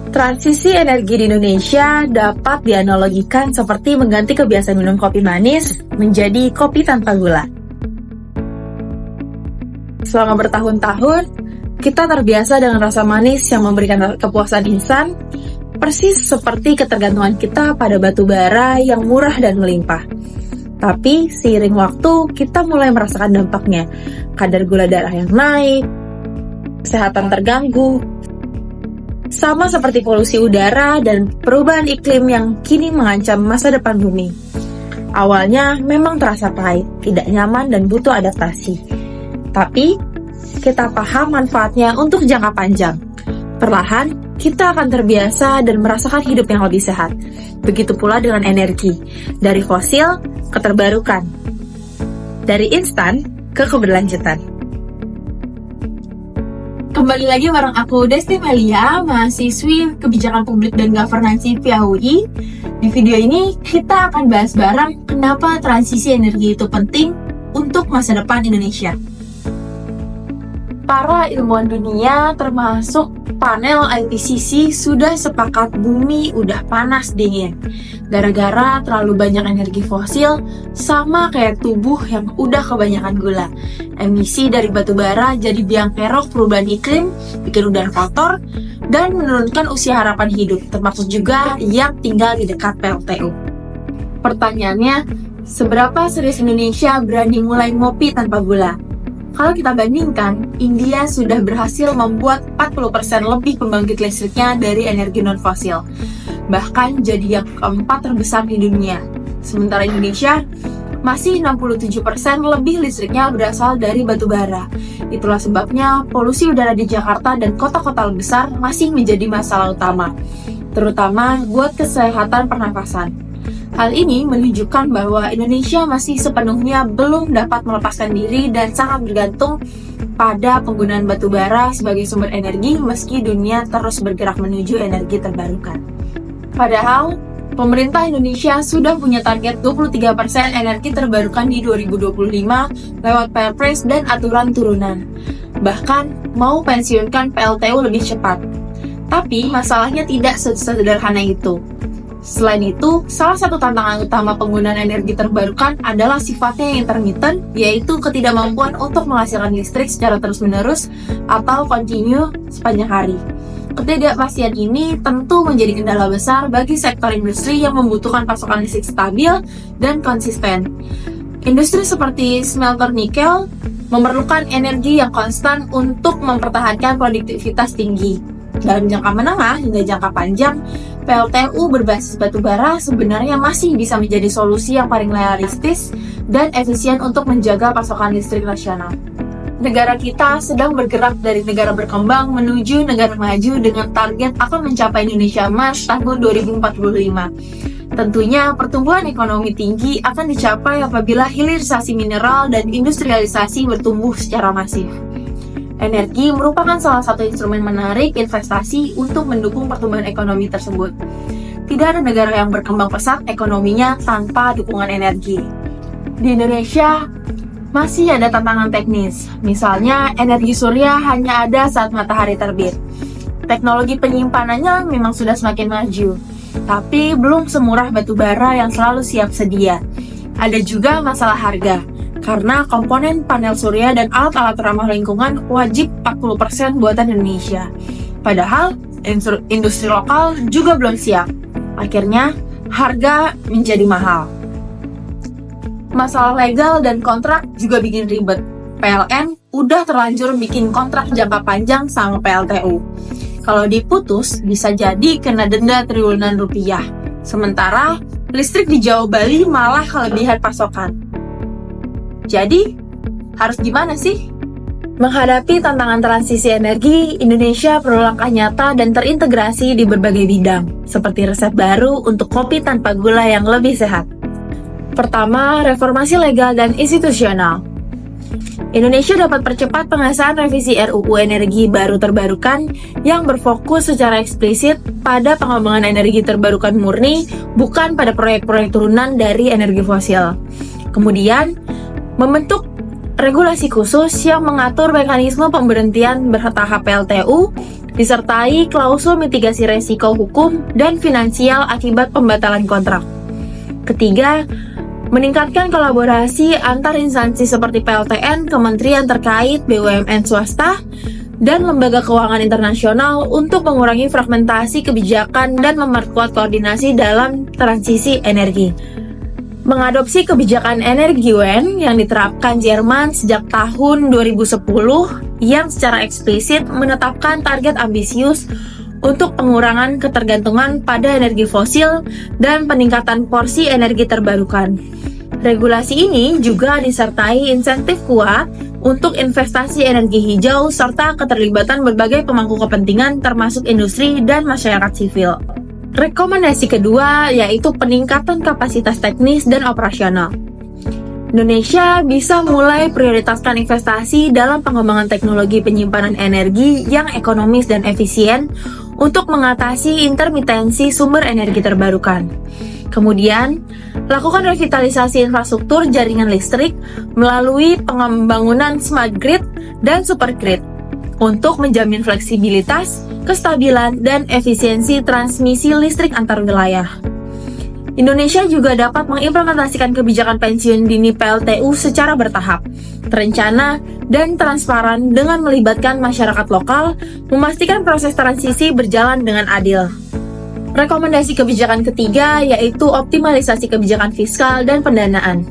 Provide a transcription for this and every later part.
Transisi energi di Indonesia dapat dianalogikan seperti mengganti kebiasaan minum kopi manis menjadi kopi tanpa gula. Selama bertahun-tahun, kita terbiasa dengan rasa manis yang memberikan kepuasan instan, persis seperti ketergantungan kita pada batu bara yang murah dan melimpah. Tapi, seiring waktu, kita mulai merasakan dampaknya. Kadar gula darah yang naik, kesehatan terganggu, sama seperti polusi udara dan perubahan iklim yang kini mengancam masa depan bumi. Awalnya memang terasa pahit, tidak nyaman dan butuh adaptasi. Tapi, kita paham manfaatnya untuk jangka panjang. Perlahan, kita akan terbiasa dan merasakan hidup yang lebih sehat. Begitu pula dengan energi, dari fosil ke terbarukan, dari instan ke keberlanjutan. Kembali lagi bareng aku, Desti Melia, mahasiswi Kebijakan Publik dan Governansi FIA UI. Di video ini, kita akan bahas bareng kenapa transisi energi itu penting untuk masa depan Indonesia. Para ilmuwan dunia, termasuk panel IPCC, sudah sepakat bumi udah panas dingin. Gara-gara terlalu banyak energi fosil, sama kayak tubuh yang udah kebanyakan gula. Emisi dari batu bara jadi biang kerok perubahan iklim, bikin udara kotor, dan menurunkan usia harapan hidup, termasuk juga yang tinggal di dekat PLTU. Pertanyaannya, seberapa serius Indonesia berani mulai ngopi tanpa gula? Kalau kita bandingkan, India sudah berhasil membuat 40% lebih pembangkit listriknya dari energi non-fosil. Bahkan jadi yang keempat terbesar di dunia. Sementara Indonesia masih 67% lebih listriknya berasal dari batu bara. Itulah sebabnya polusi udara di Jakarta dan kota-kota besar masih menjadi masalah utama, terutama buat kesehatan pernafasan. Hal ini menunjukkan bahwa Indonesia masih sepenuhnya belum dapat melepaskan diri dan sangat bergantung pada penggunaan batu bara sebagai sumber energi meski dunia terus bergerak menuju energi terbarukan. Padahal, pemerintah Indonesia sudah punya target 23% energi terbarukan di 2025 lewat Perpres dan aturan turunan. Bahkan, mau pensiunkan PLTU lebih cepat. Tapi, masalahnya tidak sesederhana itu. Selain itu, salah satu tantangan utama penggunaan energi terbarukan adalah sifatnya yang intermittent, yaitu ketidakmampuan untuk menghasilkan listrik secara terus-menerus atau continue sepanjang hari. Ketidakpastian ini tentu menjadi kendala besar bagi sektor industri yang membutuhkan pasokan listrik stabil dan konsisten. Industri seperti smelter nikel memerlukan energi yang konstan untuk mempertahankan produktivitas tinggi. Dalam jangka menengah hingga jangka panjang, PLTU berbasis batu bara sebenarnya masih bisa menjadi solusi yang paling realistis dan efisien untuk menjaga pasokan listrik nasional. Negara kita sedang bergerak dari negara berkembang menuju negara maju dengan target akan mencapai Indonesia Emas tahun 2045. Tentunya pertumbuhan ekonomi tinggi akan dicapai apabila hilirisasi mineral dan industrialisasi bertumbuh secara masif. Energi merupakan salah satu instrumen menarik investasi untuk mendukung pertumbuhan ekonomi tersebut. Tidak ada negara yang berkembang pesat ekonominya tanpa dukungan energi. Di Indonesia, masih ada tantangan teknis. Misalnya, energi surya hanya ada saat matahari terbit. Teknologi penyimpanannya memang sudah semakin maju, tapi belum semurah batu bara yang selalu siap sedia. Ada juga masalah harga, karena komponen panel surya dan alat-alat ramah lingkungan wajib 40% buatan Indonesia. Padahal, industri lokal juga belum siap. Akhirnya, harga menjadi mahal. Masalah legal dan kontrak juga bikin ribet. PLN udah terlanjur bikin kontrak jangka panjang sama PLTU. Kalau diputus, bisa jadi kena denda triliunan rupiah. Sementara, listrik di Jawa Bali malah kelebihan pasokan. Jadi, harus gimana sih? Menghadapi tantangan transisi energi, Indonesia perlu langkah nyata dan terintegrasi di berbagai bidang, seperti resep baru untuk kopi tanpa gula yang lebih sehat. Pertama, reformasi legal dan institusional. Indonesia dapat percepat pengesahan revisi RUU Energi Baru Terbarukan yang berfokus secara eksplisit pada pengembangan energi terbarukan murni, bukan pada proyek-proyek turunan dari energi fosil. Kemudian, membentuk regulasi khusus yang mengatur mekanisme pemberhentian bertahap PLTU disertai klausul mitigasi resiko hukum dan finansial akibat pembatalan kontrak. Ketiga, meningkatkan kolaborasi antar instansi seperti PLTN, kementerian terkait, BUMN swasta, dan lembaga keuangan internasional untuk mengurangi fragmentasi kebijakan dan memperkuat koordinasi dalam transisi energi. Mengadopsi kebijakan energi UN yang diterapkan Jerman sejak tahun 2010 yang secara eksplisit menetapkan target ambisius untuk pengurangan ketergantungan pada energi fosil dan peningkatan porsi energi terbarukan. Regulasi ini juga disertai insentif kuat untuk investasi energi hijau serta keterlibatan berbagai pemangku kepentingan termasuk industri dan masyarakat sivil. Rekomendasi kedua yaitu peningkatan kapasitas teknis dan operasional. Indonesia bisa mulai prioritaskan investasi dalam pengembangan teknologi penyimpanan energi yang ekonomis dan efisien untuk mengatasi intermitensi sumber energi terbarukan. Kemudian, lakukan revitalisasi infrastruktur jaringan listrik melalui pembangunan smart grid dan super grid untuk menjamin fleksibilitas, kestabilan, dan efisiensi transmisi listrik antar wilayah. Indonesia juga dapat mengimplementasikan kebijakan pensiun dini PLTU secara bertahap, terencana, dan transparan dengan melibatkan masyarakat lokal, memastikan proses transisi berjalan dengan adil. Rekomendasi kebijakan ketiga yaitu optimalisasi kebijakan fiskal dan pendanaan.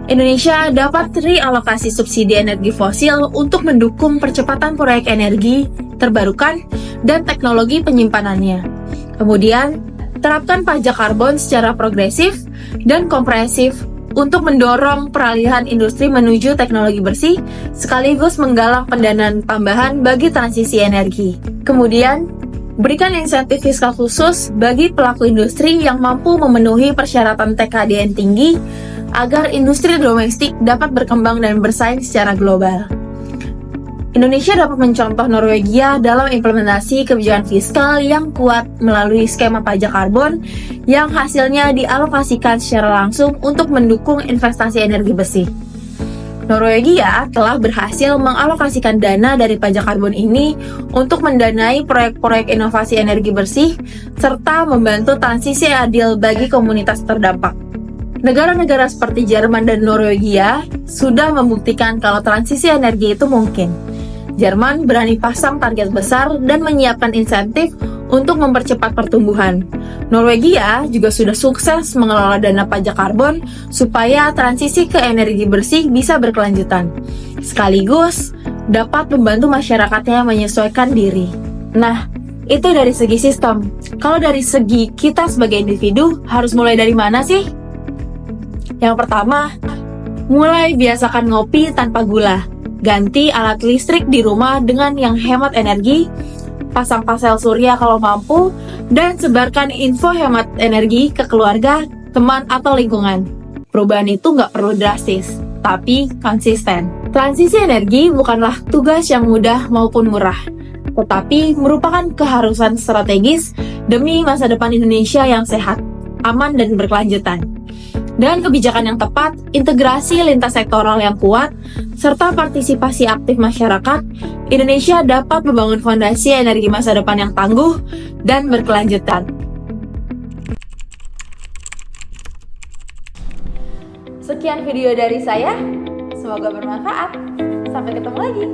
Indonesia dapat realokasi subsidi energi fosil untuk mendukung percepatan proyek energi terbarukan dan teknologi penyimpanannya. Kemudian, terapkan pajak karbon secara progresif dan komprehensif untuk mendorong peralihan industri menuju teknologi bersih, sekaligus menggalang pendanaan tambahan bagi transisi energi. Kemudian, berikan insentif fiskal khusus bagi pelaku industri yang mampu memenuhi persyaratan TKDN tinggi agar industri domestik dapat berkembang dan bersaing secara global. Indonesia dapat mencontoh Norwegia dalam implementasi kebijakan fiskal yang kuat melalui skema pajak karbon yang hasilnya dialokasikan secara langsung untuk mendukung investasi energi bersih. Norwegia telah berhasil mengalokasikan dana dari pajak karbon ini untuk mendanai proyek-proyek inovasi energi bersih serta membantu transisi adil bagi komunitas terdampak. Negara-negara seperti Jerman dan Norwegia sudah membuktikan kalau transisi energi itu mungkin. Jerman berani pasang target besar dan menyiapkan insentif untuk mempercepat pertumbuhan. Norwegia juga sudah sukses mengelola dana pajak karbon supaya transisi ke energi bersih bisa berkelanjutan, sekaligus dapat membantu masyarakatnya menyesuaikan diri. Nah, itu dari segi sistem. Kalau dari segi kita sebagai individu, harus mulai dari mana sih? Yang pertama, mulai biasakan ngopi tanpa gula. Ganti alat listrik di rumah dengan yang hemat energi, pasang pasel surya kalau mampu, dan sebarkan info hemat energi ke keluarga, teman, atau lingkungan. Perubahan itu nggak perlu drastis, tapi konsisten. Transisi energi bukanlah tugas yang mudah maupun murah, tetapi merupakan keharusan strategis demi masa depan Indonesia yang sehat, aman, dan berkelanjutan. Dengan kebijakan yang tepat, integrasi lintas sektoral yang kuat, serta partisipasi aktif masyarakat, Indonesia dapat membangun fondasi energi masa depan yang tangguh dan berkelanjutan. Sekian video dari saya, semoga bermanfaat. Sampai ketemu lagi.